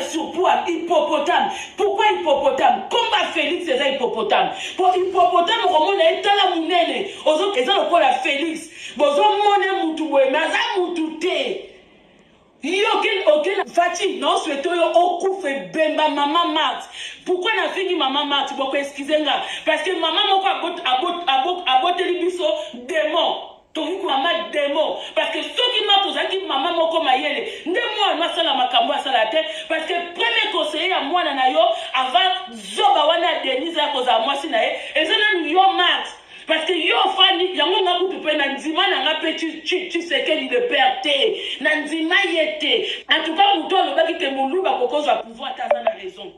surpoids, hippopotame. Pourquoi hippopotame? Comme Félix c'est un hippopotame. Pour hippopotame, on est dans la mounene. Aux autres, ils ont le la Félix. Bozo mone mutuwe, mais ça mutute. Aucun fatigue, non, souhaite au coup fait bemba maman Max. Pourquoi n'a fini maman Max? Pourquoi excusez-moi? Parce que maman m'a boté les biseaux démon. Tovu maman démon. Parce que ceux qui m'a posé qui maman m'a comme aïe, ne moi ma sala ma kambo à la tête. Parce que premier conseiller à moi nanayo avant zoba wana Denise à cause à moi sinae et ça n'a yo Max. Parce que yo fani yango nga kutu pe nanzima na nga pe tu sais quel il le perte nanzima yete en tout cas muto lo baki te muluba kokozo pouvoir tazana raison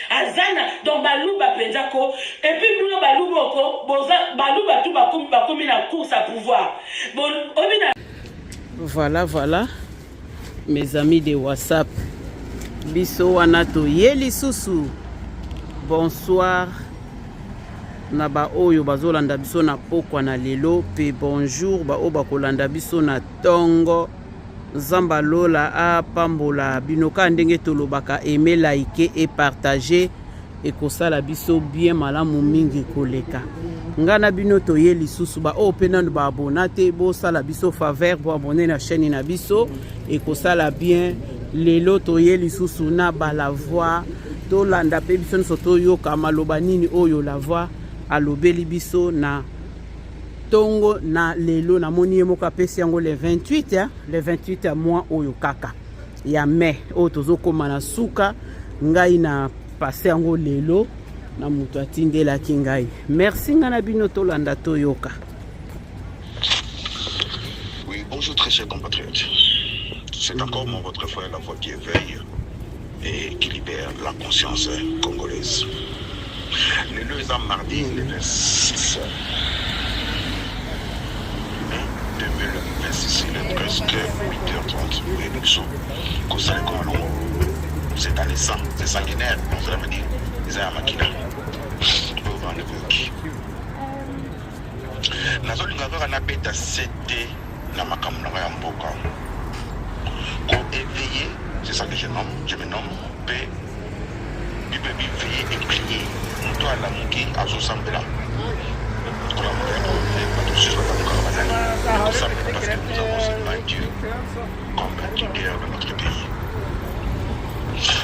azana donc baluba penzako et puis nous baluba ko boza baluba tout ba komi na course à pouvoir bon obina. Voilà mes amis de WhatsApp biso wana to yeli susu bonsoir na ba oyo bazolanda biso na pokwa na lelo pe bonjour ba oyo bakolanda biso na tongo zamba lola apambola binoka ndenge tolobaka aimer liker et partager et kosala biso bien malamu mingi koleka ngana bino toye lisusu ba oyo pe nanu ba abonate bo sala biso faveur bo abonner na chaîne na biso et kosala bien lelo toye lisusu na ba la voix tolanda pe biso nsoto yoka maloba nini oyo la voix alobeli biso na tongo na lelo na moni emoka pesi yango le 28 le 28 ya mois oyo kaka ya mai oyo tozokoma na suka ngai na passe yango lelo na mutu atindelaki ngai merci nga na bino tolanda toyoka. Oui, bonjour très chers compatriotes. C'est encore votre frère la voix qui éveille et qui libère la conscience congolaise. Le 2 mardi, le 26 mai 2026, il est presque 8h30. Oui, nous sommes Kosale Komalongo. C'est dans les sangs, c'est sanguinaire, on va dire. Ils ont un maquina. Au vent de Vuki. Nazo Lingavera n'a pas cédé la makamuna ya mboka. Pour éveiller, c'est ça que je me nomme, paix. Il peut veiller et prier. Toi, la mouki, à Zosambela. Parce que nous avons seulement un Dieu comme qui guère de notre pays.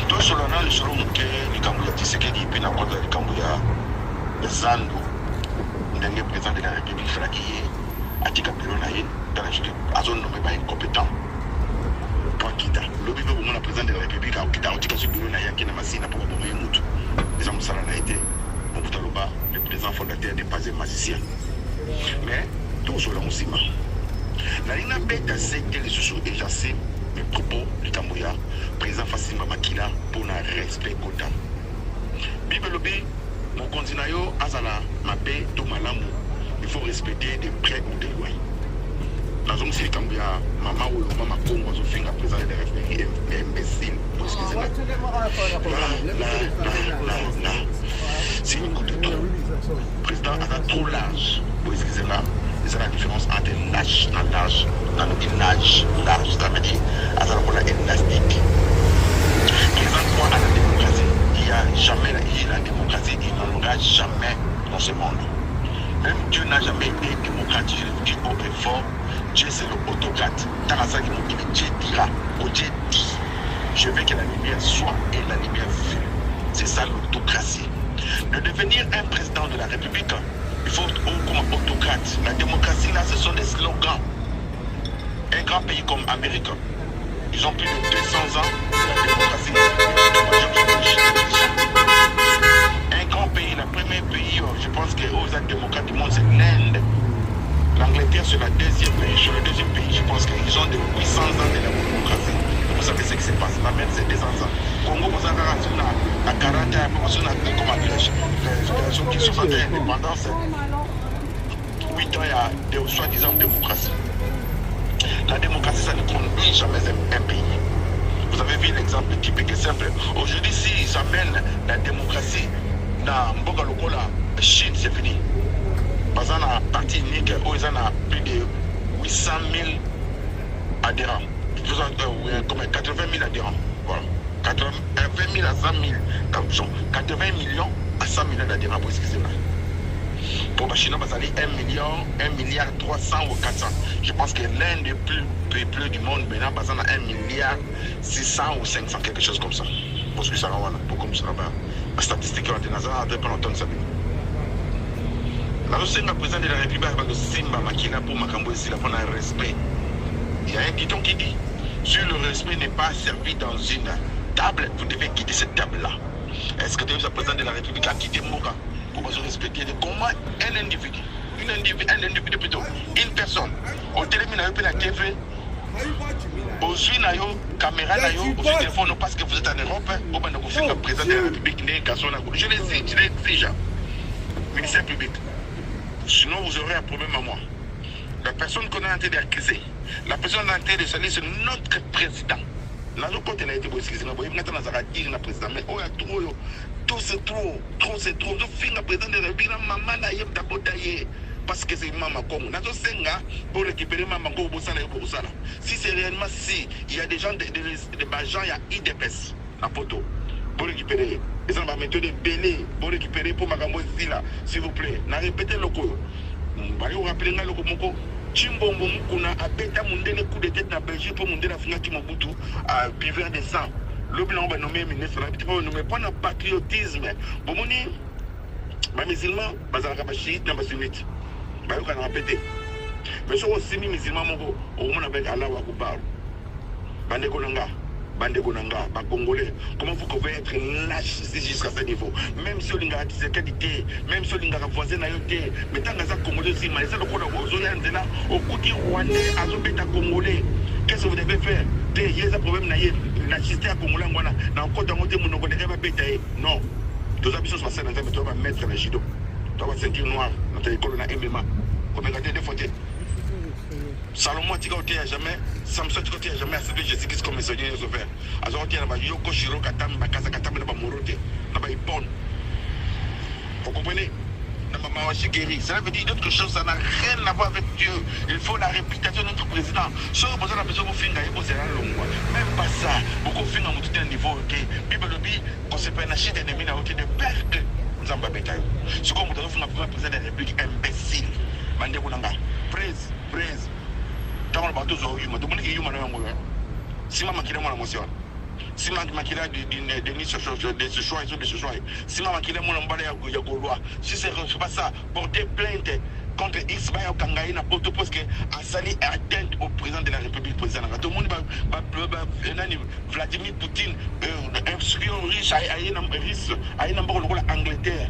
Toi, selon le solo mouké, le Kambouya Tisekedi, puis la côte de Kambouya, Zando, le président de la République Frakiye, Atika Pilonaye, dans la zone nommée pas incompétent. Kita le bébé au président de la République a quitté Atika Pilonaye qui n'a pas signé pour le Moutou. Les hommes ça a été le président fondateur des Pazé magiciens. Mais tout sur la Moussima. La ligne bête a cédé les sous déjà c'est mes propos du Kambouya, président Fassima Makila pour un respect Kota. Bibelobi, mon continent Azala, ma paix, tout malamu. Il faut respecter de près ou de loin. Dans un si Kambouya, maman ou maman Congo, je fais un président de la République imbécile. Excusez-moi. Là. C'est une coup de tout. Le président a trop large. Vous excusez-moi. C'est la différence entre l'âge et l'âge. Dans une âge large, ça veut dire qu'on a une élastique. Présente-moi à la démocratie. Il n'y a jamais la démocratie. Il n'en aura jamais dans ce monde. Même Dieu n'a jamais été démocratique. Je le dis haut et fort. Dieu c'est l'autocrate. Tarasaki Dieu dira. Dieu dit. Je veux que la lumière soit et la lumière fût. C'est ça l'autocratie. De devenir un président de la République, il faut comme autocrate. La démocratie là, ce sont des slogans. Un grand pays comme l'Amérique, ils ont plus de 200 ans de démocratie. Un grand pays, le premier pays, je pense que aux démocrates du monde, c'est l'Inde. L'Angleterre, c'est le deuxième pays. Je pense qu'ils ont de 800 ans de la démocratie. Vous savez ce qui se passe. La même, c'est 200 ans. Congo, vous avez à 40 ans, les gens qui sont en indépendance. 8 ans, il y a des soi-disant démocratie. La démocratie, ça ne conduit jamais un pays. Vous avez vu l'exemple typique et simple. Aujourd'hui, s'ils amènent la démocratie dans Mboka Lokola, Chine, c'est fini. Parce qu'on a un parti unique, où ils ont plus de 800 000 adhérents. Comme 80 000 adhérents. Voilà. 20 000 à 100 000, 80 millions à 100 millions d'adhérents, excusez-moi. Pour les Chinois, ça allait 1 milliard 300 ou 400. Je pense que l'un des plus peuplés du monde, maintenant, basé à 1 milliard 600 ou 500, quelque chose comme ça. Parce que ça va, pour comme ça, la statistique est en train de longtemps de ça. La président de la République va Simba Makila pour Makambo ici, pour un respect. Il y a un dicton qui dit, si le respect n'est pas servi dans une table, vous devez quitter cette table-là. Est-ce que le président de la République a quitté Moka pour se respecter de comment un individu plutôt, une personne, au téléphone, la TV, au suivi, caméra, au téléphone, parce que vous êtes en Europe, vous faites le président de la République, je l'exige, ministère public. Sinon, vous aurez un problème à moi. La personne qu'on est en train d'accuser, la personne en train de saluer, c'est notre président. Là, le côté là, il a été excusé. Il y a un président, mais oh, il y a trop. Tout c'est trop. Trop c'est trop. Je finis le président de la République, maman, là, il y a d'abord taillé. Parce que c'est maman Congo. Pour récupérer maman Congo, si c'est réellement si, il y a des gens, des gens, il y a IDPS, la photo. Pour récupérer. Et ça va mettre des bélés pour récupérer pour Magambo ici là, s'il vous plaît. N'a répété le coup. Vous rappelez le coup. Chimbombo Mukuna a bêté le coup de tête dans la Belgique pour monter la finale Timobutu à buveur de sang. Le blanc va nommer ministre, on ne met pas de patriotisme. Bon, on dit, les musulmans, ils sont chiites, ils sont sunnites. Ils ont répété. Mais si on est musulman, on a avec Allah ou Akbar. Bande Konanga. Bande Konanga, Congolais. Comment vous pouvez être lâche jusqu'à ce niveau? Même si on a des qualités, même si on a voisin à yoté, mais tant que ça Congolais aussi, mais ça le coup au côté rwandais, à l'obéta Congolais. Qu'est-ce que vous devez faire? Il y a un problème, la chiste à Congolais, dans le côté de mon non. Tous les habitants sont passés dans un métro, on va mettre le judo. Tu vas sentir noir, notre école, on a MMA. Comme il y a des photos. Salomon tu as jamais, Samson tu as jamais accepté Jésus-Christ comme Seigneur et Sauveur. Alors tu as Yoko Shiro Katam, Bakasa Katam, Morote, Nabaïpon. Vous comprenez? Cela veut dire d'autres choses, ça n'a rien à voir avec Dieu. Il faut la réputation de notre président. Si vous avez besoin de faire même pas ça, beaucoup de faire à un niveau, Bible dit qu'on se fait un chute d'ennemi à côté de perte. Nous avons bêta. Ce qu'on vous donne, vous avez président de la République imbécile. Praise. Tant que bateau sont humains, tout le monde est humain. Si ma maquille mon émotion, si ma maquille de ce choix, si ma maquille mon emballé à Gaulois, si c'est pas ça, porter plainte contre Ismaël Kangaï n'a pas de poste que Assali est atteinte au président de la République. Tout le monde va Vladimir Poutine, un espion riche, à une Angleterre.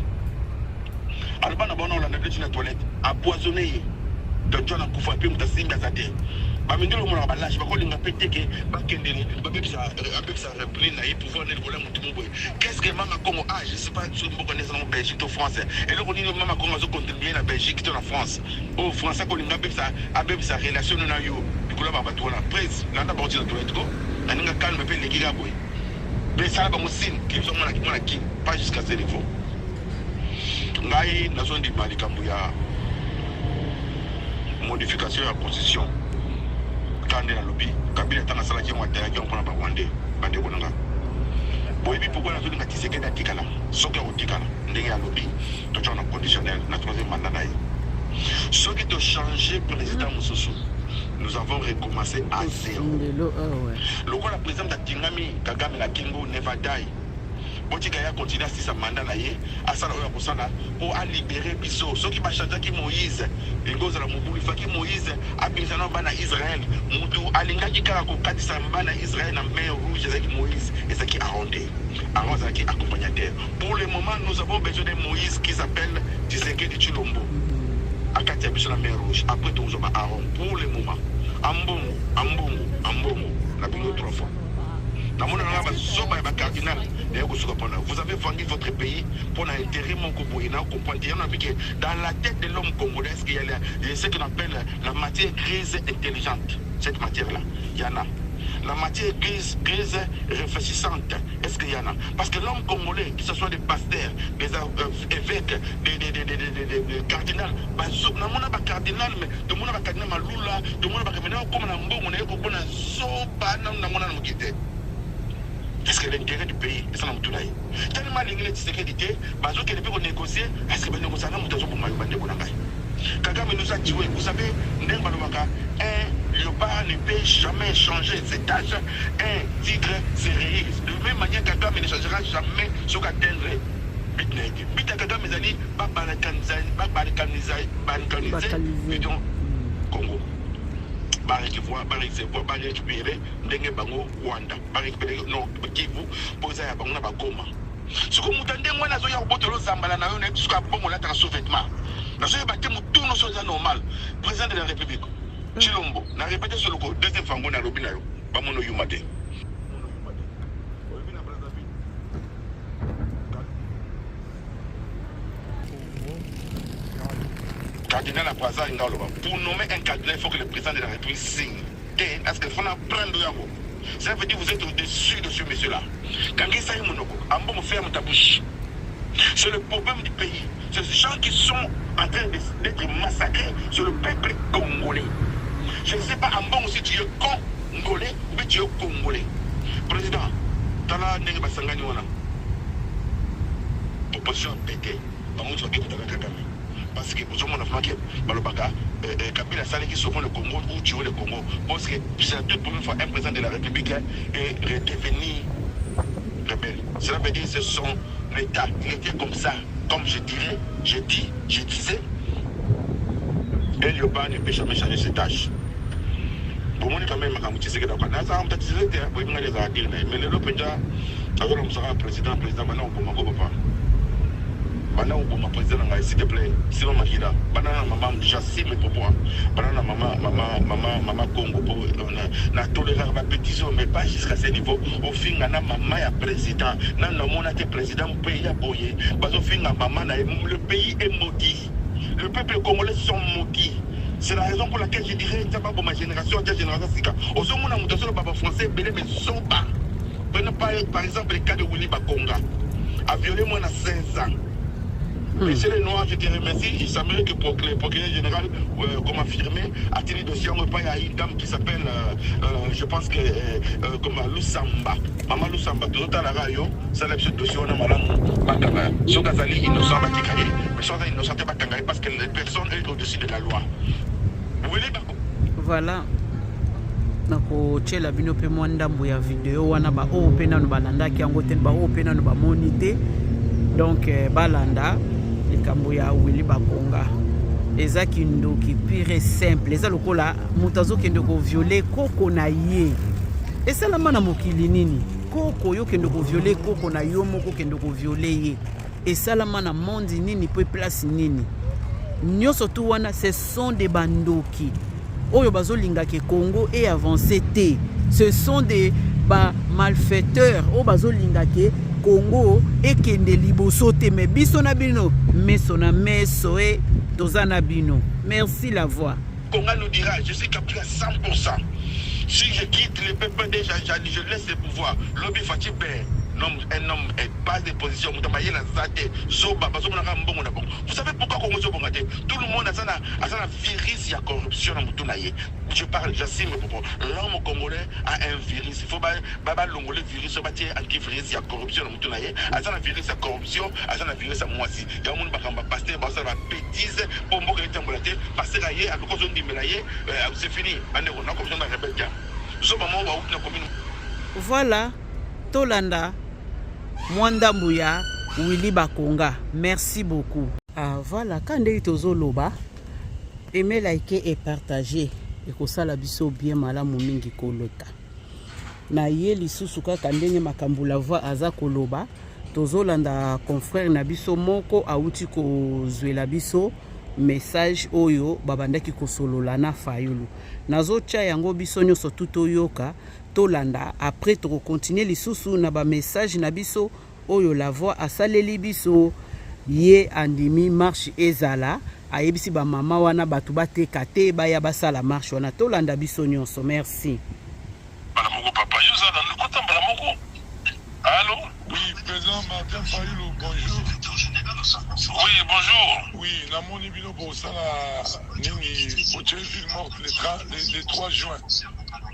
Alors, on a une toilette, empoisonné. Donc, on a couvert puis on a signé à terre. Bah, mais nous, on a lâché, parce qu'on a pété que, qu'est-ce que Maman Congo a? Je ne sais pas si vous connaissez en Belgique ou en France. Et là, on dit que Maman Congo a contribué à la Belgique et en France. Au Français, on a sa relation. Du coup, là, on va tout là. Prise, là, on a parti dans tout le monde. On a calme, mais les gars, mais ça, on a signe qu'ils sont qui, pas jusqu'à ce niveau. Là, il y a une Mali Kambouya. Modification de la constitution. Quand on est dans le lobby, Kabila est en train de faire un peu de Rwandais. Bon, et puis pourquoi on a dit que c'est un Tikala? Ce qui est un Tikala, on est dans le lobby, tout est en conditionnel, notre troisième mandat. Ce qui doit changer, président Moussoussou, nous avons recommencé à zéro. Le roi, la présidente d'Atingami, Kagame, la Kingo, never die. Botikaya continue à sa mandat à ça pour libérer Bisso. Ce qui va changer qui Moïse, il goes à la Moubou, qui Moïse a mis en bas Israël. Moudou, Alinga qui Karako, Kadisa Mbana Israël en mer rouge, c'est qui Moïse et c'est qui Arondé. Aaron c'est qui accompagnateur. Pour le moment, nous avons besoin de Moïse qui s'appelle Tshisekedi Tshilombo. À Katia Bisso la mer rouge. Après, nous avons Aaron. Pour le moment, Ambongo, la Bingo 3 fois. Vous avez vendu votre pays pour l'intérêt mon dans la tête de l'homme congolais, il y a ce qu'on appelle la matière grise intelligente. Cette matière-là, il y en a. La matière grise réfléchissante, est-ce qu'il y en a? Parce que l'homme congolais, que ce soit des pasteurs, des évêques, des cardinaux, tout le monde a un cardinal, mais tout le monde a un cardinal Malula, tout le monde a un cardinal comme un bon, on est comme un soba, on a un Est-ce que l'intérêt du pays est ça dans tout là? Tellement l'ingénieur sécurité, bazo qui ne peut négocier, est-ce que ben négocier na mutazo pour mayo bande bonangai. Kagame nous a tué, vous savez, Ndemba Lobaka, un léopard ne peut jamais changer ses tâches, un tigre se réalise. De même manière, Kagame ne changera jamais ce qu'atteindre Bitneg. Bita Kagame Zani, Babalakanize, bidon Congo. Barikivoa, Barikivoa, Barikipere, Ndenge Bango, Rwanda, Barikipere, non, Kivu, Posa ya Bango na Bagoma. Ce que vous entendez, moi, je suis en Zambala, je suis en sous-vêtement. Je suis tout nos choses normal. Président de la République, Chilombo, n'a répété sur le coup, deuxième fois, on a l'obinayo, pas mon yumate. Cardinal à Praza, pour nommer un cardinal, il faut que le président de la République signe. Et est-ce qu'il faut prendre le yango? Ça veut dire que vous êtes au-dessus de ce monsieur-là. Quand il s'agit de monoko, en bon, me ferme ta bouche. C'est le problème du pays. C'est ces gens qui sont en train d'être massacrés sur le peuple congolais. Je ne sais pas en bon si tu es congolais ou bien tu es congolais. Président, tu as la nègre basangani wana. Opposition pété. Parce que pour mon enfant qui est Kabila Salé qui sauve le Congo ou tuer le Congo. Parce que c'est la toute première fois un président de la République est redevenu rebelle. Cela veut dire que c'est son état. Il était comme ça. Comme je dirais, je disais, un léopard ne peut jamais changer ses tâches. Pour moi, quand même, je sais que dans le cas, mais le Lopéja, alors on sera président, maintenant on peut m'en pas. Maintenant on peut président, s'il te plaît, sinon ma guida, banana maman, j'assume mes propos, banana maman Congo, na tolérance ma pétition, mais pas jusqu'à ce niveau. Au fin, na maman ya président, na mon été président pays à boyer, parce au fin, maman, le pays est maudit, le peuple congolais sont maudits. C'est la raison pour laquelle je dirais que ça va pour ma génération, au sein où on a monté sur le papa français, mais sont pas. Prenez par exemple le cas de Willy Bakonga, a violé moins de 16 ans. Monsieur le Noir, je te remercie. Il semblerait que le procureur général, comme affirmé, a tenu dossier en repas à une dame qui s'appelle, je pense que, comme Lusamba. Maman Lusamba, tout à la radio, ça l'a ce dossier, on a malade. Son Gazali, innocent, mais son innocent, pas Kangari, parce que les personnes sont au-dessus de la loi. Vous voulez, voilà. nakotyela bino mpe mwa ndambo ya video wana ba oyo mpe nano balandaki yango te ba oyo mpe nano bamoni te donc balanda likambo ya Willy Bakonga eza kindoki pire simple eza lokola moto azokende koviole koko na ye esalama na mokili nini koko yo kende koviole koko na yo moko kende koviole ye esalama na monde nini pe place nini nyonso tu wana ce sont des bandoki oyo bazolinga ke Congo et avancé te ce sont des malfaiteurs oyo bazolinga ke Congo et kende liboso te mais biso na bino meso na meso e tozana bino merci la voix Congo nous dira je suis capable à 100%. Si je quitte le peuple déjà je laisse le pouvoir lobby Fatibé un homme est pas de position. Vous savez pourquoi Congo tout le monde a un virus, il y a corruption dans tout. Je parle, j'assume l'homme congolais a un virus. Il faut pas l'ongolais virus, antivirus, il y a corruption dans tout. Il y a un virus à corruption, il y a un virus à moi aussi. Il y a un monde qui pasteur, il y a bêtise, pour moi qui est en balaté, parce que à cause de mélayer, c'est fini. On a comme ça dans la rebelle. Voilà, Tolanda. Mwanda Mbuya, Willy Bakonga. Merci beaucoup. Ah voilà, quand il tozo loba, aimez, liker et partager. Et que ça la biso bien malamu mingi kolota. Na ye lisusu kaka ndenge makambo la voix aza koloba, tozo landa confrère na biso moko auti ko zwela biso message oyo babandaki ko solola na fayulu. Nazo tia yango biso nyoso tuto yoka. Tolanda après to continuer lisusu na ba message na biso oyo la voix asaleli biso ye andimi marche ezala ayebisi ba mama wana batu bateka te baya basala marche wana tolanda biso nyonso merci bala moko papa yoza na kota bala moko allô oui président Martin Fayulu bonjour oui bonjour oui la moni bino pour ça la nini pour tuer ville morte le 3 juin.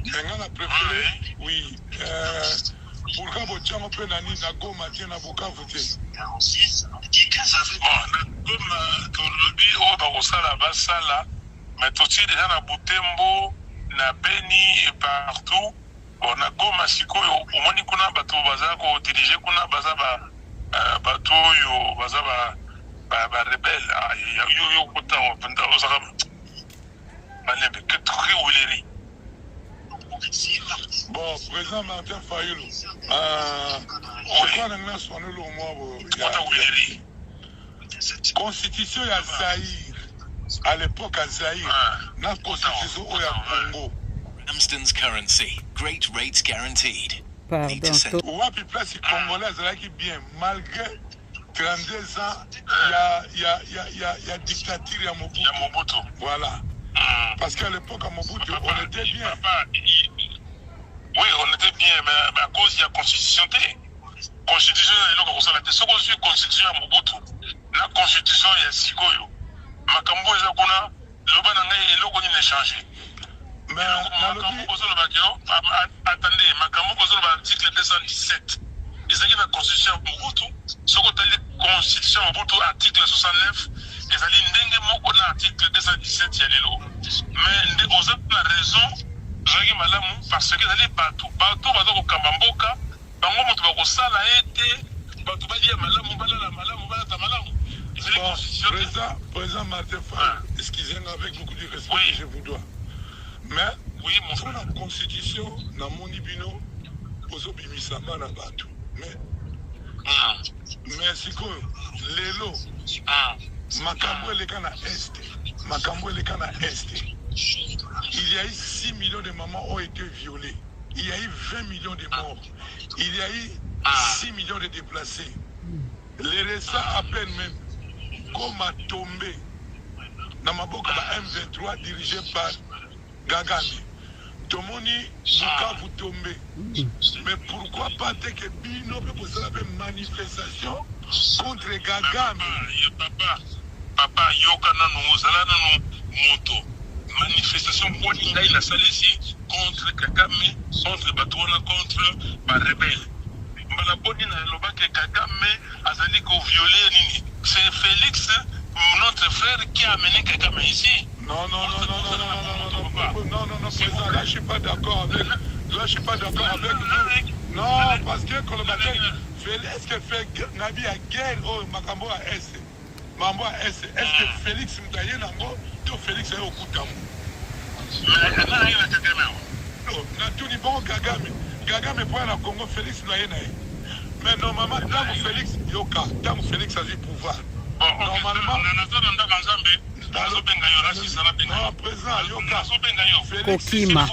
On a préféré, oui, pourquoi bochango pe nani na Goma te na Bukavu te? Goma tolobi oyo bakosala basala mais totie déjà na Butembo na Beni et partout. Bon na Goma sikoyo omoni kuna bato baza ko diriger kuna baza bato oyo baza ba rebelle yo kota openda osaka malembe que très ouleri. Bon, président Martin Fayulu, pourquoi nous sommes le mot Constitution ya Zaïre, à l'époque à Zaïre, la constitution au Congo. Amston's currency, great rates guaranteed. Pardon. Ou à place congolaise là qui bien, malgré 32 ans, il y a dictature à Mobutu. Voilà. Parce qu'à l'époque à Mobutu, on était bien. Oui, on était bien, mais à cause de la constitution, constitution, c'est la constitution à Mobutu. La constitution, il y a Sikoyo. Makambo, il y a kuna, l'oba n'a pas été changé. Mais attendez, Makambo, l'article 217. Il s'agit de la constitution à Mobutu. Ce qu'on a dit, constitution à Mobutu, article 69. Il s'agit de l'article 217, il y a les lots. Mais vous avez la raison. Parce que les bateaux baza kokamba mboka bango moto bakosala ete bato badia malamu balala malamu balata malamu. Président Martin Fayulu, excusez-moi avec beaucoup de respect que je vous dois. Mais oui, mon frère, la constitution na moni bino ozobimisa na bato. Mais sikoyo lelo makambo eleka na este, makambo eleka na este. Il y a eu 6 millions de mamans ont été violées. Il y a eu 20 millions de morts. Il y a eu 6 millions de déplacés. Les récents à peine même, comme a tombé dans ma boca M23 dirigé par Gagame. Tomoni Bukavu tombé. Mais pourquoi pas dès que Bino peut poser la manifestation contre Gagame? Papa, Yokana nous moto. Manifestation pour il a salisi contre Kagame, contre Batouana, contre les rebelles. Malaboni na loba que Kagame a dit qu'on violait Nini. C'est Félix, notre frère, qui a amené Kagame ici. Non, président, là je suis pas d'accord avec. Là je suis pas d'accord avec vous. Non, parce que Félix fait Nabi a guerre au Makambo à S. Mambo à S. Est-ce que Félix Mtaye Nango, tout Félix est au coup d'amour? Na tout ni bon Gagame pour la Congo Félix Mtaye Naye. Mais normalement, tant que Félix Yoka, tant que Félix a du pouvoir. Normalement, non, président Yoka, Kokima.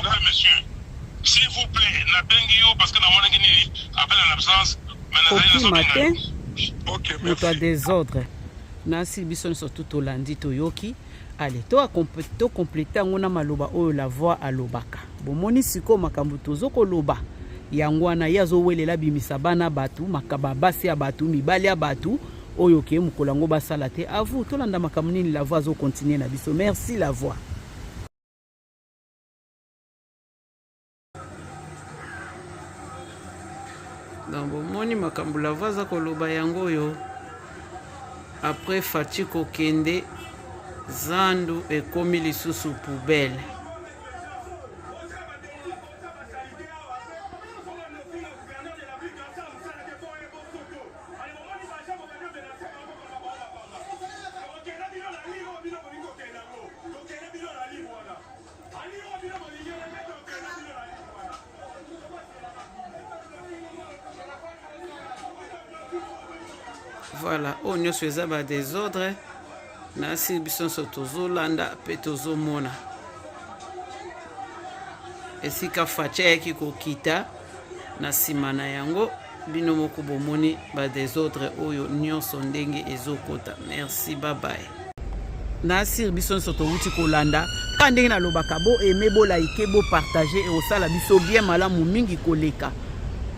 S'il vous plaît, na bengio parce que dans mon église appelle en absence. Kokima te. Ok, Moto a merci. désordre. Nasi biso surtout tolandi toyoki. Allez, to compléter ngona maloba oyo la voix alobaka. Bomoni siko makambo tozoko loba. Yango wana yazo welela bimisa bana batu makaba basi ya batu mibali ya batu oyo ke mukolango basala te. A vous tolanda makambo nini la voix zo continuer na biso. Merci la voix. Donc bomoni makambo la voix za koloba yango yo. Après Fatiko Kende, Zandu ekomi lisusu poubelle. Voilà, on y a ba désordre. Nasi bison sotozo landa petozo mona. Esika facha ki kokita na simana yango bino moko bomoni ba désordre oyo nyonso ndenge ezokota. Merci, bye bye. Nasi bison soto wuti kolanda ka ndenge na lobaka bo aimer bo like bo partager et osala biso bien malamu mingi koleka.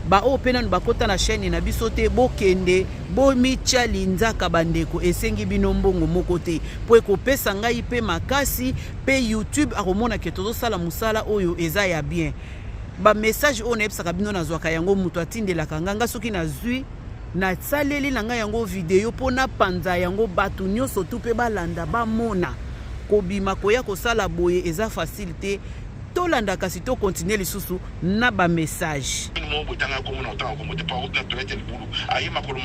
Ba o pena bakota na chaîne na biso te bokende bo micha linzaka bandeko esengi bino mbongo moko te po ekopesa ngai pe makasi pe YouTube akomona ke tozo sala musala oyo eza ya bien. ba message on ebsaka bino nazwaka yango muto atindelaka nganga soki nazwi na saleli na ngai yango video pona panza yango batu nyonso tu pe balanda bamona kobima koya kosala boye eza facilité tolanda kasi to continuer lisusu na ba message mo botanga ko mona otanga ko mote pa otna toilette le boulot ayi makolo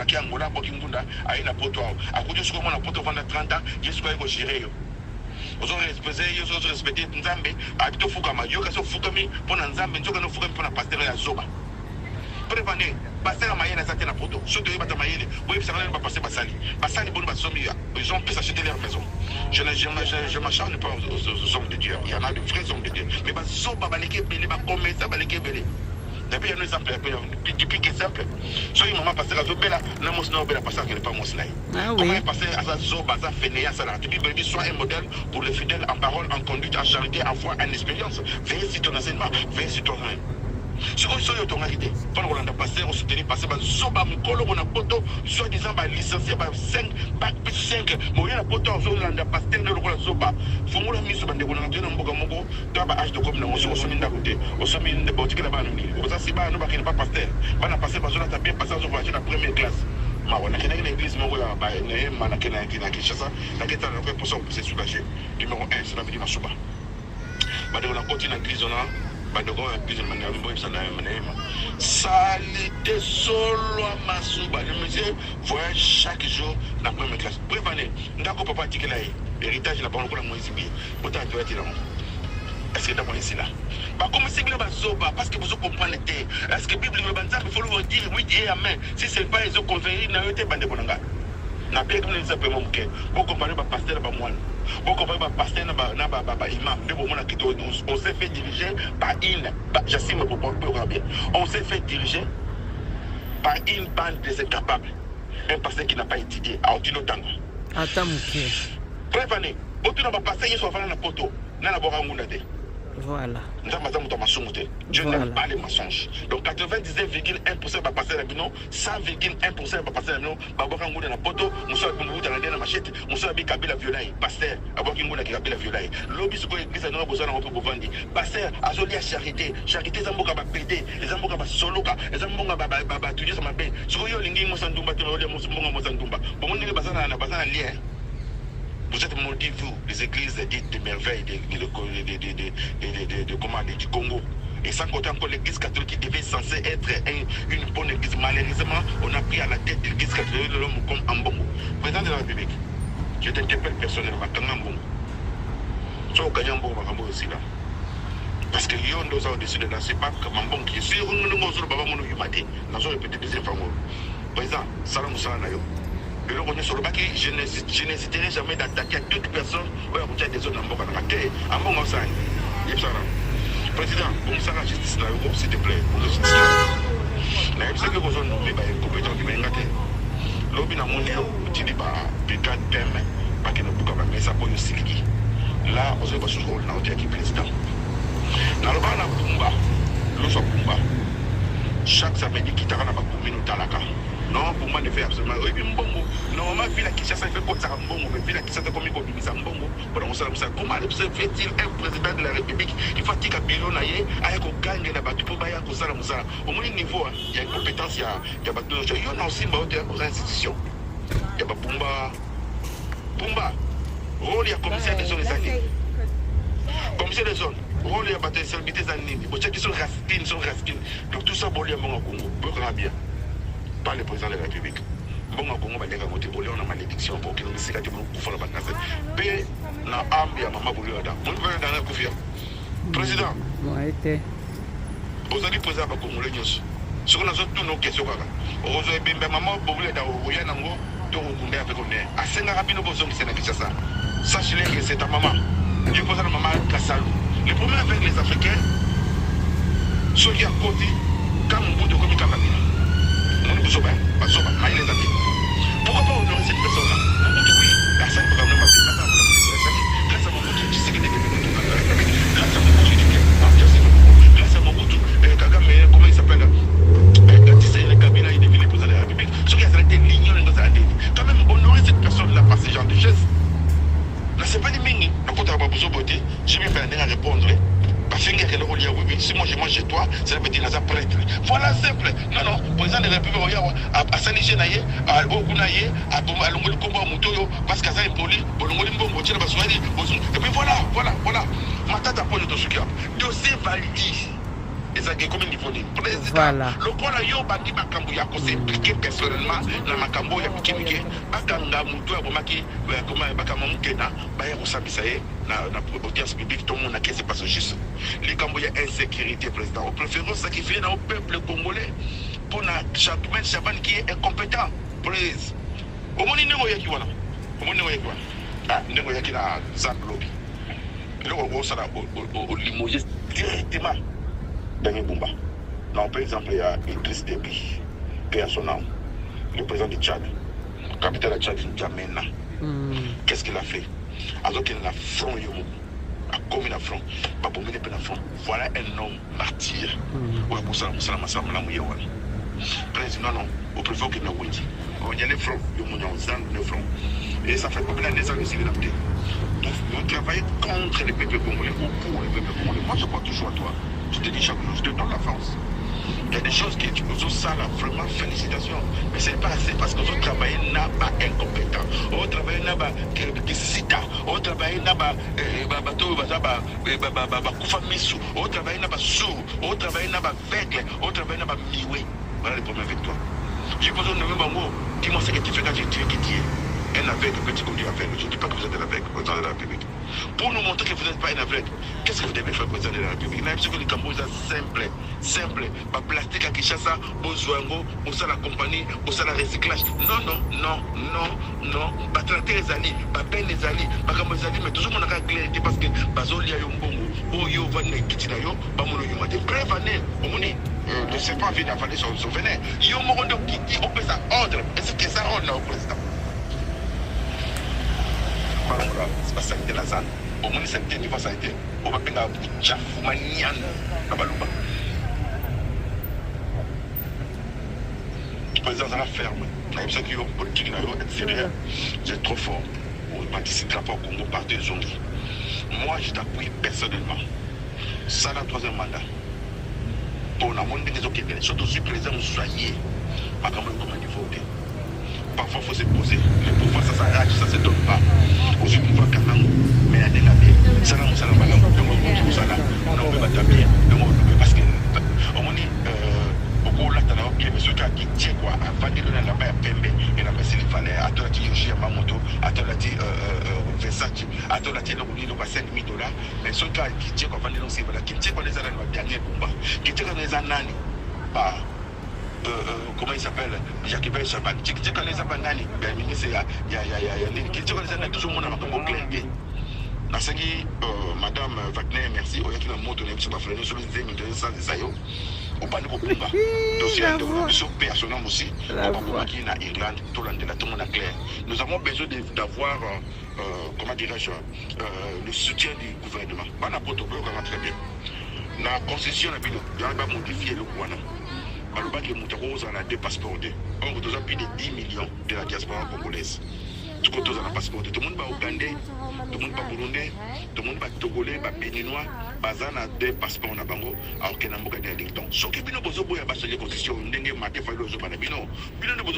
ki angola boki ngunda ayi na poto akujo siko mona poto vanda 30 ans yesu ko gérer yo ozo respecter nzambe abito fukama yo kaso fukami pona nzambe nzoka no fukami pona pasteur ya zoba prévenez pasteur mayele ça na poto soto yo bata mayele boye bisanga ba pasteur basali bonu basomi ils ont pu s'acheter leur maison je m'acharne pas aux hommes de Dieu, il y en a de vrais hommes de Dieu mais bazoba baleke belé ba commencer baleke belé depuis un exemple depuis que simple so maman pasteur azobela na mosna obela pasteur qui n'est pas mosna comment pasteur azoba za fenea ça la Bible dit soit un modèle pour les fidèles en parole en conduite en charité en foi en expérience veille sur ton enseignement veille sur ton règne. Si on soit autorité, pendant qu'on a passé, on se tenait passé, zoba mukolo on a poto, soit disant licencié par 5, bac plus 5, moyen la poto, on a passé dans le zoba. Faut nous la mise sur bande, on a dit dans Boga Mogo, dans la âge de comme on se mit d'un côté, on se mit de boutique là-bas, on a si bas, nous ne pas passer. On a passé, on a bien passé, on a la première classe. Ma on a qu'une église, mais on a pas une mannequin qui chasse, la quête à la pour ça, c'est soulagé. Numéro 1, c'est la vie de Souba. On a continué l'église, on a. Salité solo à Masuba. Le monsieur voyage chaque jour dans la première classe. Prévenez, d'accord, papa, dit que là, l'héritage, la parole, la moïse, pourtant, tu vas être là. Est-ce que tu as ici là? Comme c'est que parce que vous comprenez, est-ce que la Bible il faut vous dire oui et amen. Si ce n'est pas les autres conseillers, il n'y a pas de bonheur. Na bien comme les appels mon cœur. Vous comprenez pas pasteur ba moine. Vous comprenez pas pasteur na ba imam. De bon na kito on s'est fait diriger par j'assume pour bien. On s'est fait diriger par une bande des incapables. Un pasteur qui n'a pas étudié à Otino Tango. Attends mon cœur. Prévenez. Otino ba pasteur il soit venu na poto. Na la bora ngunda de. Voilà. Je n'aime pas les mensonges. Donc 99,1% va passer la binon, 100,1% va passer la binon. Babaka ngou na poto, muso abungu dans la machette, muso abi kabila violai, pasteur, abaki ngou na kabila violai. Lobi soko église na bozo na ko bovandi. Pasteur, azoli a charité, charité zamboka ba pédé, les zamboka ba soloka, les zamboka ba tudier sama be. Soko yo lingi mo sandumba to le mo sandumba. Bon on ne bazana na bazana lien. Vous êtes maudits, vous, les églises dites de merveilles du Congo. Et sans compter encore l'église catholique qui devait censée être une bonne église. Malheureusement, on a pris à la tête de l'église catholique de l'homme comme Ambongo. Président de la République, je t'interpelle personnellement, Kangambongo. Soit au Kanyambongo, Makambo aussi là. Parce que yon doit au-dessus de là, c'est pas comme Ambongo qui est sur nous président, Salam Salam. Je n'hésiterai jamais d'attaquer toute personne ou à bouger des zones en Boka. Président, pour ça la justice là, s'il te plaît, pour la justice là. Je sais que vous avez des compétences qui m'ont gâté. L'objet n'a monnaie, tu dis pas, brigade thème, pas que nous pouvons mais ça pour nous siliki. Là, vous avez pas ce rôle, là, on dit qui président. Dans le bas, on a Pumba, l'eau soit Pumba. Chaque samedi, qui t'a pas pour nous talaka. Non, pour moi, ne fait absolument rien. Non, ma fille qui chasse, elle fait comme ça, mais fille qui chasse comme il faut, Mbongo. Comment se fait-il un président de la République qui fatigue à Bilonaye, avec un gang là-bas, tu peux pas y aller comme ça, au moins niveau, il y a une compétence, il y a d'autres choses. Il y a aussi aux institutions. Il y a Pumba, rôle, il y a commissaire des zones des années. Commissaire des zones, rôle, il y a bâtiment des années. Pour ceux qui sont racines. Donc tout ça, bon, il y a mon Congo, bien. Pas le président de la République. Bon, on va dire qu'on a une malédiction pour qu'il nous dise que nous pouvons faire la paix. Na ambi ya maman boulot là. On va dans la confia. Président. Ouais, t'es. Vous allez poser à Congolais nyos. Ce qu'on a toutes nos questions kaka. Ozo ebimbe maman boulot da oya nango to okunde avec on est. Asenga rapino bozo qui c'est ça. Sachez que c'est ta maman. Je pose à la maman Kassalou. Le problème avec les Africains, ceux qui à côté, quand on bout de comme Kabila. On nous sauve, pas sauve, mais les amis. Pourquoi pas honorer cette personne-là? Oui, la scène pour amener ma vie, grâce à mon bouton, tu sais qu'il est grâce à mon bouton, grâce à mon bouton, Kagame, comment il s'appelle? Tu sais, le Kabila, il est devenu président de la République. Ce qui a été l'ignorant dans la vie. Quand même, honorer cette personne-là par ce genre de gestes. Là, c'est pas des mini. Quand on a besoin de beauté, je vais faire un répondre. Si moi je mange chez toi, ça veut dire que c'est prêtre. Voilà simple. Non, non, le président de la République a saligé naïe, a ogunaïe, a bombé le combat au moutoyo, parce qu'il a impoli, et puis voilà. Ma tata a posé de ce qu'il y a. Dossier validé. Et ça qui est comme une diphonique. Voilà. Le corps a bâti Makambo, il a impliqué personnellement dans Makambo, il a impliqué Bakanga Moutou, Abomaki, comment Bakaman Kena, Bayer Osabisaye, dans l'audience publique, tout le monde a qu'est-ce qui passe juste. Les Camboyens insécurité, président. On préfère sacrifier dans le peuple congolais pour Jacquemin Chaban qui est incompétent. Please. Au moins, il n'y a pas de au moins, il n'y a pas de il n'y a pas de Zamblobi. Là, on va au Limoges directement. Dernier Bumba. Non, par exemple, il y a Idriss Déby, qui a son nom, le président du Tchad, le capitaine de Tchad, N'Djamena. Qu'est-ce qu'il a fait? Alors qu'il a front, il a commis la front, il a commis la front. Voilà un homme martyr. Oui, pour ça, président, non, au préfet qu'il n'a pas dit. Il y a les fronts, il y a les fronts. Et ça fait combien d'années que c'est l'adapté? Donc, vous travaillez contre les peuples congolais ou pour les peuples congolais. Moi, je crois toujours à toi. Je te dis chaque jour, je te donne la force. Il y a des choses qui nous ont ça là, vraiment félicitations. Mais ce n'est pas assez parce que nous travaillons n'a pas incompétent. On travaille n'a pas qui cita. On travaille n'a pas Koufamissou. On travaille n'a pas sourd. On travaille n'a pas aveugle. On travaille n'a pas mioué. Voilà les problèmes avec toi. J'ai posé un nouveau mot. Dis-moi ce que tu fais quand tu es qui tu es. Un aveugle que tu conduis aveugle. Je ne dis pas que vous êtes un aveugle, président de la République. Pour nous montrer que vous n'êtes pas un aveugle, qu'est-ce que vous devez faire, président de la République? Il y a des Cambodgiens simple. Pas plastique à Kinshasa, Bozouango, au sein de la compagnie, au sein de la recyclage. Non. Pas traiter les alliés, pas peine les alliés, pas comme les alliés, mais toujours mon a clarté parce que Bazoli a eu un bon mot, Oyo, Vané, Kitinayo, Bamono Yuma, des brefs années, au Moni, le serpent vient d'avaler son venin. Yo Morondo qui dit, on peut ça ordre, et c'est que ça ordre là au président. C'est pas ça qui est la zone. Au moins, c'est un niveau ça a été. On va faire un Jafoumanian à Balouba. Le président de la ferme, il y a qui ont politique extérieure. Vous êtes trop fort. On participe pas au Congo par des zones. Moi, je t'appuie personnellement. Ça, le troisième mandat. Pour la monde des autres, surtout si le président nous soigne, pas comme il faut. Parfois, il faut se poser. Le pouvoir, ça s'arrache, ça ne se donne pas. Aussi, le pouvoir, mais il y a des labels. Ça, là, ça, là, on a pas bien. Parce que, au moins, au là, tu as oublié, mais ceux qui tiennent quoi, avant de donner la main à Pembe, et la main, c'est les fallait. À toi, tu as Yoshi Yamamoto, à toi, tu as Versace, à toi, tu as $5 000, mais ceux qui tiennent quoi, avant de lancer, qui tiennent quoi, les années, le dernier combat, qui tiennent quoi, les années, bah, comment il s'appelle? Jacques Chaban. Tu connais les Abanani? Ben, il y a toujours mon nom comme clair. Nasagi, Madame Wagner, merci. Il y a qui n'a pas montré sur ma frère, sur les émissions de ça, au pas de problème. Dossier de personnel aussi. Pour qui est en Irlande, tout le monde est clair. Nous avons besoin d'avoir, comment dirais-je, le soutien du gouvernement. On a protocole vraiment très bien. La concession, on a modifié le gouvernement. Alors, on a deux passeports. On a plus de 10 millions de la diaspora congolaise. Tout le monde a un passeport. Tout le monde va ougandais, tout le monde va burundais, tout le monde va togolais, va béninois, bazan a deux passeports en Abango, alors qu'il y a un mot de Ellington. Ce qui est bien, c'est que la constitution,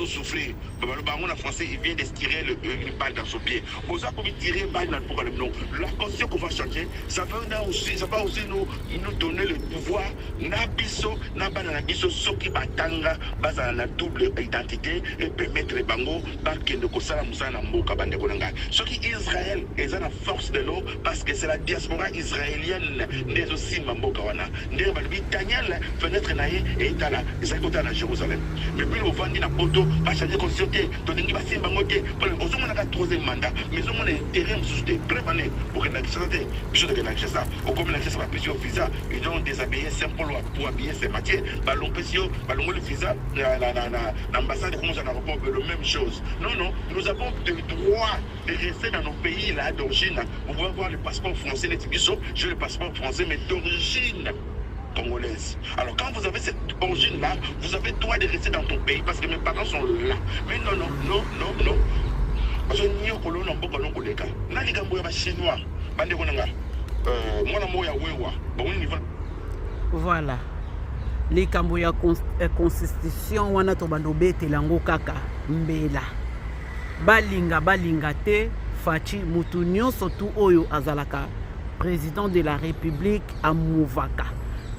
souffrir. Le français, il vient de tirer une balle dans son pied. Vous avez tiré une balle dans le programme. La constitution qu'on va changer, ça va aussi nous donner le pouvoir. Nabiso, Nabanabiso, Soki Batanga, basa na double identité et permettre les bango, barque de Kosala Moussana Mboka Bandekolanga. Ce qui Israël est la force de l'eau parce que c'est la diaspora israélienne, mais aussi Mamboka Wana. Daniel, fenêtre naïe et Itala, et ça côté à Jérusalem. Mais puis au Vandi na Poto, va changer de constitution, Toningi va s'y bangoter, pour le on a un troisième mandat, mais on a un terrain sous des prévanés pour que la santé, je te dis ça, au comme la ça va plusieurs visas, ils ont déshabillé Saint-Paul pour habiller ces matières, ballon précieux, ballon le visa, l'ambassade commence à l'aéroport, la même chose. Non, nous avons le droit de rester dans nos pays là d'origine. Vous pouvez avoir le passeport français, les Tibiso, j'ai le passeport français, mais d'origine congolaise. Alors quand vous avez cette origine-là, vous avez le droit de rester dans ton pays parce que mes parents sont là. Mais non. Parce que nous avons un peu de chinois. Moi, je suis wewa. Bon, il Voilà. Likambo ya constitution wana to bando betela ngo kaka mbela. Balinga te fachi mutu nyonso tu oyo azalaka président de la République a mouvaka,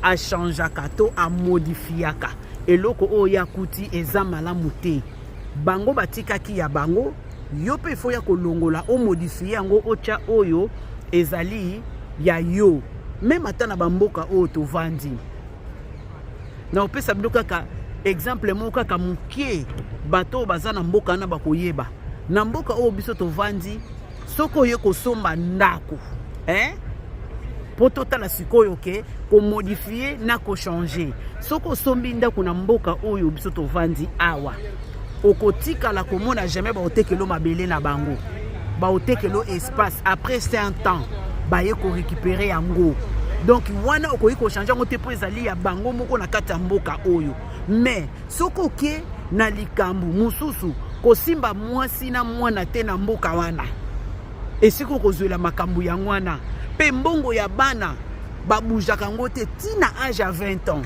a changeaka to a modifiaka. Eloko oyo akuti eza malamu te. Bango batikaki ya bango, yo pe fo ya kolongola o modifie yango ocha oyo ezali ya yo. Même ata na bamboka oyo tovandi. Na opesa bino kaka exemple moko kaka mukie bato baza na mboka na bakoyeba. Na mboka oyo biso tovandi soko ye kosomba ndako, po totala sikoyo ke ko modifier na ko changer. Soko sombi ndako na mboka oyo biso tovandi awa. Okotika la komona jamais ba otekelo mabele na bango. Ba otekelo espace après un temps ba ye ko récupérer yango. Donc wana okoyi ko changer ngote po ezali ya bango moko na kata mboka oyo. Mais soko ke na likambu mususu ko simba mwasi na mwana te na mboka wana. Esiko kozwela makambu ya mwana. Pe mbongo ya bana babujaka ngote tina âge à 20 ans.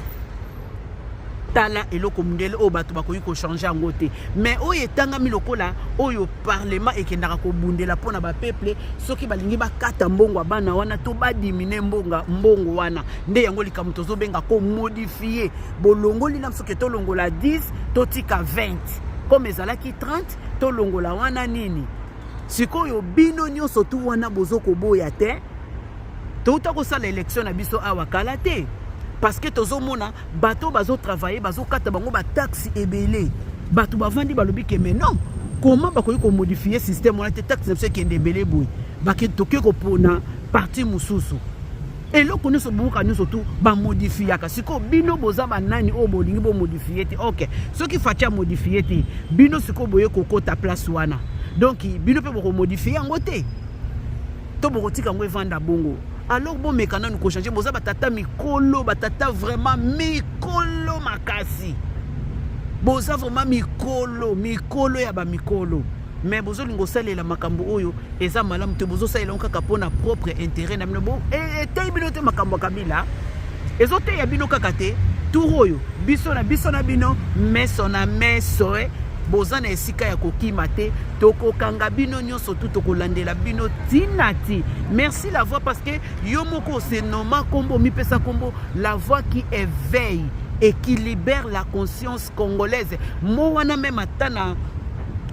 Tala eloko mundele o bato bakoyi ko changer ngote. Mais oyo etangami lokola oyo parlement ekendaka ko bundela pona ba peuple soki balingi bakata mbongo ya bana wana to ba diminuer mbongo wana. Nde yango likambo tozo benga ko modifier. Bolongoli na soki to longola 10 to tika 20. Comme ezalaki 30 to longola wana nini. Sikoyo bino nyonso tu wana bozoko boya te. Touta ko sala élection na biso awa kala te. Parce que tozo mona bato bazo travailler bazo kata bango ba taxe ebele. Bato bavandi balobi ke mais non. Comment bakoyi ko modifier système wana te taxe nse kende ebele boy. Baki toke ko pona parti mususu. Et là qu'on se bouka nous surtout ba modifier ka siko bino boza ba nani o bolingi bo modifier te. OK. Ce qui fatia modifier te bino siko boye koko ta place wana. Donc bino pe boko modifier ngote. To boko tika ngo vanda bongo. Alors bon mécano nous changer boza batata mikolo batata vraiment mikolo makasi. Boza vraiment mikolo ya ba mikolo. Mais bozo lingo salela makambo oyo eza malamu te bozo salela kaka pona propre intérêt na bino bo et bino te makambo kabila. Ezo te ya bino kaka te tout oyo biso na bino meso na meso boza na esika ya kokima te toko kanga bino nyonso tout tokolandela bino tinati. Merci la voix parce que yo moko se noma kombo mi pesa kombo la voix qui éveille et qui libère la conscience congolaise. Mo wana même atana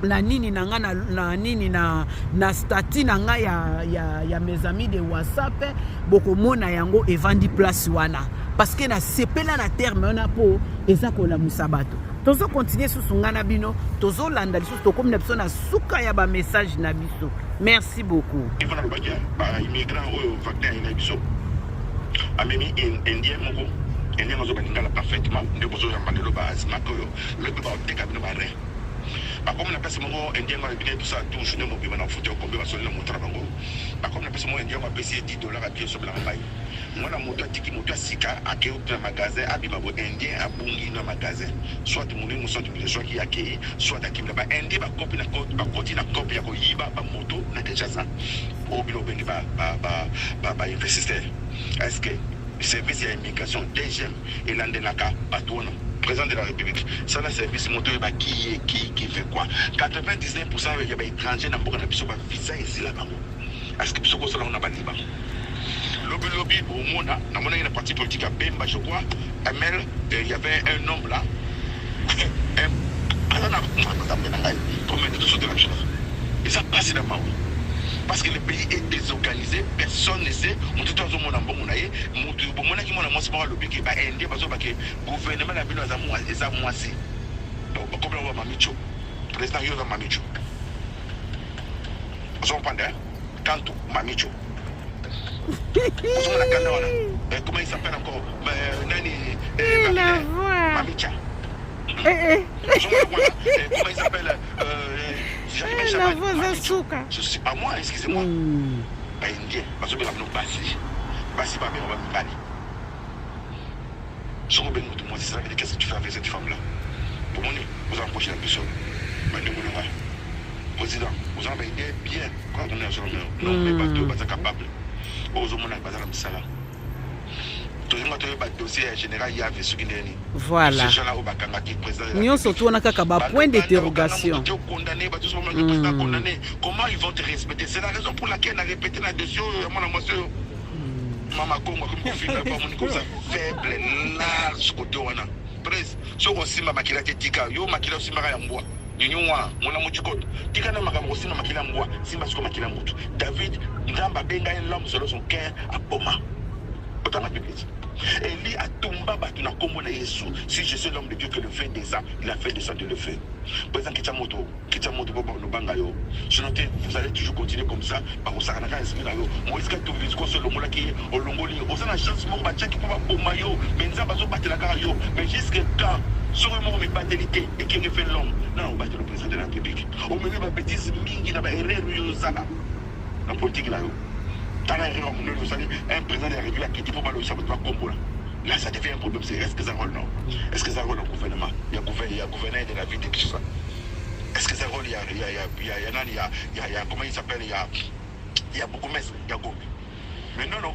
na nini na nga na nini na statut na nga ya mes amis de WhatsApp boko mona yango evandi place wana parce que na sepela na terme wana po ezako la musabato. Tozo continuer sous ngana bino, tozo landa liso to comme na biso na suka ya ba message na biso. Merci beaucoup. Ivana badia ba immigrant oyo vaccin na biso. Amemi indien moko, indien mozo baningala parfaitement, ndeko zo ya mandelo ba azma ko le ba teka bino ba re. Comme la personne indien va bien tout ça, tout je ne m'oublie pas dans le fauteuil comme il va sonner mon travail. Comme la personne indien va payer $10 à pied sur la maille. Moi, la moto a dit que moto a sika à qui au magasin, à bimabo indien à bungi dans magasin. Soit mon nom, soit du soit qui a qui, soit à qui là-bas indien va copie la côte, va copie la copie à quoi yiba, ba moto, n'a déjà ça. Au bilo bengi ba investisseur. Est-ce que le service de l'immigration DGM et l'andenaka batono? Président de la République, ça le service moto qui fait quoi? 99% il y a des étrangers dans beaucoup de visa ici là-bas. Est-ce que ça on n'a pas dit? Lobby au monde, dans mon parti politique à Bemba, je crois, ML, il y avait un homme là. Et ça passe dans ma vie. Parce que le pays est désorganisé, personne ne sait. On tout le monde en bon monaï, mon qui m'a annoncé par le lobby qui va aider parce que le gouvernement a mis dans un mois et ça moisi. Donc comme on va mamicho, président Yoda mamicho. Vous comprenez? Kanto mamicho. Comment il s'appelle encore? Nani? Mamicha. Comment il s'appelle? La voix de Souka. À moi, excusez-moi. Indien, parce que nous avons passé. Passé par mes bali. Je suis venu moi, c'est ça, qu'est-ce que tu fais avec cette femme-là? Pour moi, vous empêchez la personne. Président, vous en avez bien. Quand on est sur le non, mais pas tout, pas capable. Aux hommes, on a pas de salam. Toujours Voilà. Nous surtout on a qu'à point d'interrogation. Comment ils vont te respecter? C'est la raison pour laquelle on a répété là-dessus. Maman Congo comme ça faible, large côté wana. Presse. So osima makila tetika yo makila osima ya mbwa. Nyonywa mona muchikoto. Tika na makambo osima makila mbwa, simba siko makila mutu. David ngamba benga l'homme selon son cœur à Boma. Otama Bible. Eli a tomba batu na kombo na Yesu. Si je suis l'homme de Dieu que le fait descend, il a fait descendre le feu. Président Kichamoto bobo no banga yo. Je note vous allez toujours continuer comme ça par osaka na esprit na yo. Moïse ka to visiko solo mola ki olongoli. Osana chance mo ba tchaki pour ba boma yo. Benza bazo batela ka yo. Mais jusqu'à quand sur le mot mes batélité et qui refait l'homme. Non, on bat le président de la République. Au milieu de bêtises mingi na ba erreur yo sala. La politique na yo. Un président de la République qui dit pour le sabre de Combo. Là, ça devient un problème. Est-ce que ça rôle non? Est-ce que ça rôle au gouvernement? Il y a gouverneur de la ville de Kishsa. Est-ce que ça rôle? Il y a comment il s'appelle? Il y a beaucoup de il y a Gombe. Mais non,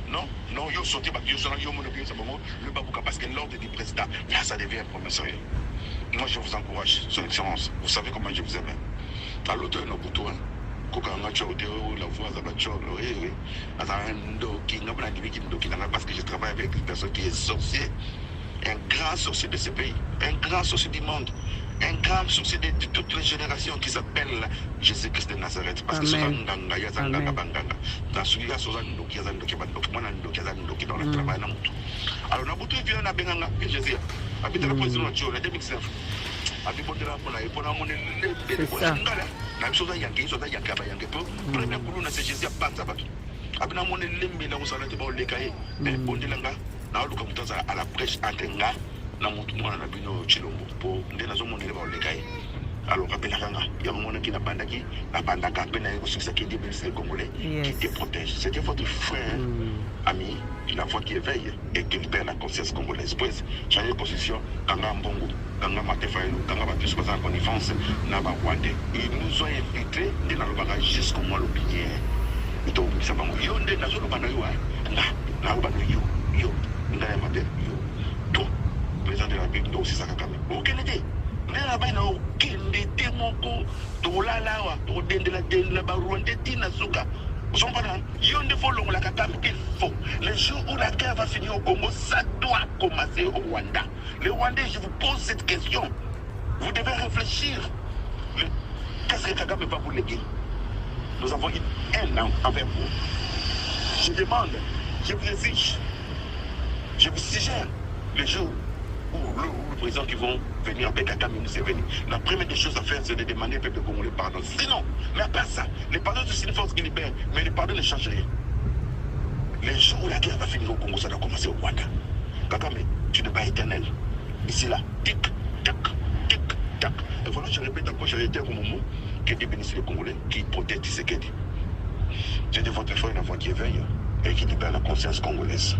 il y a sauté, le Babouka, parce que l'ordre du président, là, ça devient un problème sérieux. Moi, je vous encourage, son excellence. Vous savez comment je vous aime. À l'auteur, nos boutons. La voix parce que je travaille avec une personne qui est sorcier, un grand sorcier de ce pays, un grand sorcier du monde, un grand sorcier de toutes les générations qui s'appelle Jésus-Christ de Nazareth. Parce que c'est un ganga, il y a un ganga banganga. Dans celui-là, il y a un doki, il y a un doki, il y a un doki dans le travail. Alors, on a beaucoup de vie, on a bien un Jésus. Habite la présidente de 2009. C'est ça. Alors, qui te protège. C'était votre frère, ami, la foi qui éveille et qui libère la conscience congolaise. Pues, changer de position, Kanga Mbongo, Kanga Matefaïlou, Kanga Batus, par exemple, en France, Naba Wande. Ils nous ont infiltrés dans le bagage jusqu'au mois l'opinion. Et donc, ça va mourir. On est dans le bagage, yo, toi, président de la République, aussi ça Kagame. Aucun été. Nela baina okende temoko tolala to dendela dendela baruande tina suka. Vous comprenez? Yonde folong la Kagame qu'il faut. Le jour où la guerre va finir au Congo, ça doit commencer au Rwanda. Les Rwandais, je vous pose cette question. Vous devez réfléchir. Qu'est-ce que Kagame va vous léguer? Nous avons une haine envers vous. Je demande, je vous exige, je vous suggère le jour où le président qui vont venir avec Kagame Museveni, la première des choses à faire, c'est de demander au peuple congolais pardon. Sinon, mais à part ça, les pardons, c'est une force qui libère, mais les pardons ne changent rien. Les jours où la guerre va finir au Congo, ça doit commencer au Rwanda. Kagame, tu n'es pas éternel. Ici, là, tic, tac, tic, tac. Et voilà, je répète encore, j'ai été au moment que Dieu bénisse les Congolais, qui protège Tshisekedi. C'est de votre foi une voix qui éveille et qui libère la conscience congolaise.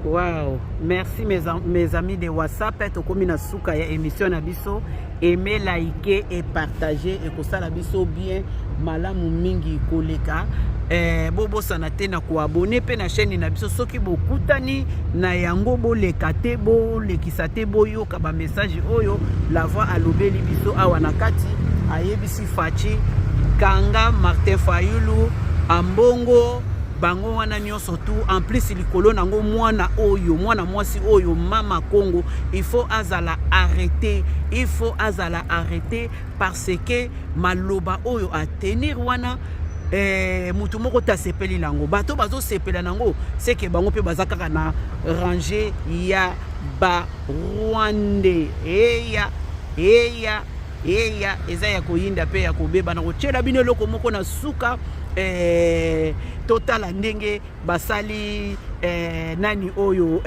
Wow, merci mes amis de WhatsApp. Et comme na souka ya émission na biso, aimez, liker et partager et que ça la biso bien malamu mingi koleka. Bobo sanate na ko abonner pe na chaîne na biso soki bokutani na yango bo lekate bo lekisate boyo ka ba message oyo la voix alobeli biso awa na kati ayebisi Fachi Kanga Martin Fayulu Ambongo bango wana nyonso tout en plus likolo nango mwana mwasi oyo mama Congo il faut azala arrêter parce que maloba oyo a tenir wana mutu moko ta sepeli lango bato bazo sepela nango c'est que bango pe bazaka na ranger ya ba Rwande eya eza ya koyinda pe ya kobeba na kochela bino loko moko na suka total ndenge basali nani oyo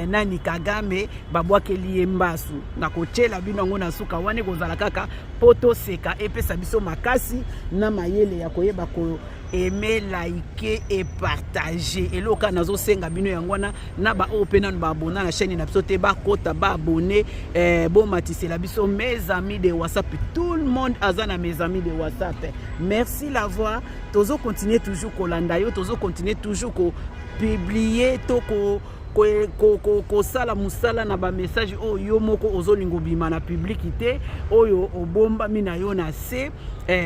nani Kagame babwakeli embasu na kochela bino ngo na suka wane kozala kaka poto seka epesa biso makasi na mayele ya koyeba ko aimer, liker et partager. Et loka nazo senga bino yangwana na ba open ba abonner la chaîne na biso te ba kota ba abonner bon matisse la biso mes amis de WhatsApp, tout le monde azana mes amis de WhatsApp. Merci la voix. Tozo continuer toujours kolanda yo, tozo continuer toujours ko publier to ko sala musala na ba message oyo moko ozolingo bima na publicité oyo obomba mina yo na se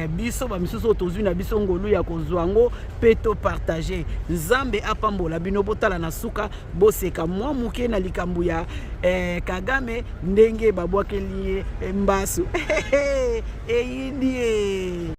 biso ba misusu tozwi na biso ngolu ya kozwango peto partager. Nzambe apambola bino botala na suka boseka mwa muke na likambu ya Kagame ndenge babwakeli mbasu eyidie.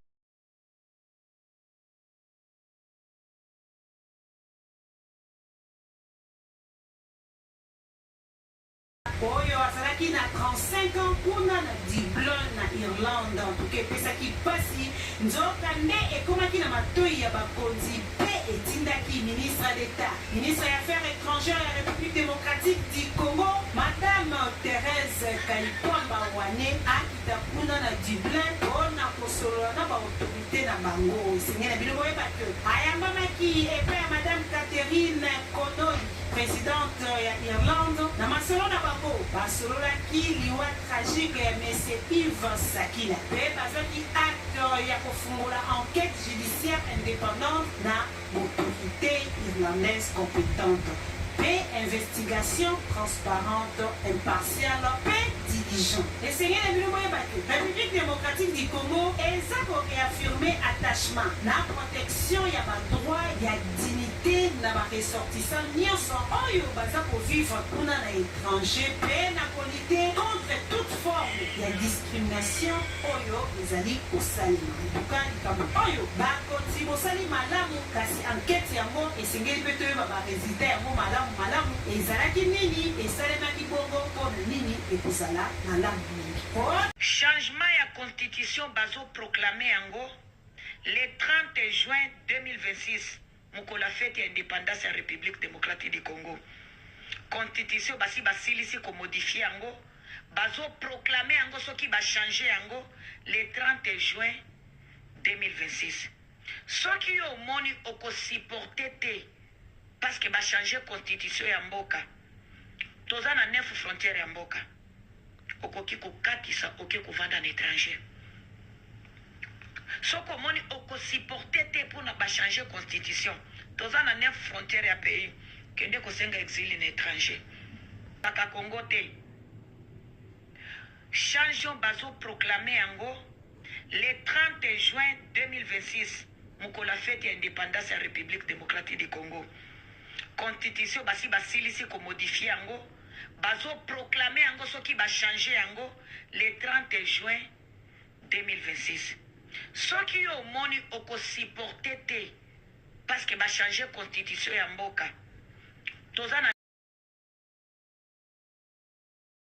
Oyo azalaki na 35 ans kuna na Dublin na Irlande mpuke epesaki pasi nzoka nde ekomaki na matoi ya bakonzi mpe etindaki ministre d'État ministre ya affaires étrangères ya République démocratique du Congo Madame Thérèse Kaipamba Wane akita kuna na Dublin mpona kosolola na baautorité na bango esengeli bino boyeba te ayambamaki epai ya Madame Catherine Conolly présidente ya Irlande na masolo na bango basololaki liwa tragique ya Monsieur Yves Sakila mpe bazwaki acte ya kofungola enquête judiciaire indépendante na autorité irlandaise compétente mpe investigation transparente impartiale mpe diligent esengeli bino boyeba te République démocratique du Congo eza koréaffirme attachement na protection ya badroit ya dignité na baressortissant nyonso oyo baza kovivre kuna na étranger mpe na kolite contre toute forme ya discrimination oyo ezali kosalema ebuka likambo oyo bakonzi bosali malamu kasi enquête yango esengeli mpe toyeba baresultat yango malamu ezalaki nini esalemaki bongo mpona nini ekozala malamu mingi changement ya constitution bazoproclame yango le 30 juin 2026 mokolo ya fete ya indépendance ya République démocratique du Congo. Constitution basi basilisi komodifie yango bazoproclame yango soki bachange yango le 30 juin 2026 soki yo omoni okosiporte te parce que bachange constitution ya mboka toza na 9 frontière ya mboka okoki kokatisa oke kovanda na étranger soko moni okosiporte te mpona bachange constitution toza na 9 frontière ya pays kende kosenga exili na étranger kaka Congo te changeon bazoproclame yango le 30 juin 2026 mokolo ya fete ya indépendance ya République démocratique du Congo. Constitution basi basilisi komodifie yango bazoproclame yango soki bachange yango le 30 juin 2026 soki yo omoni okosiporte te parce que bachange constitution ya mboka toza na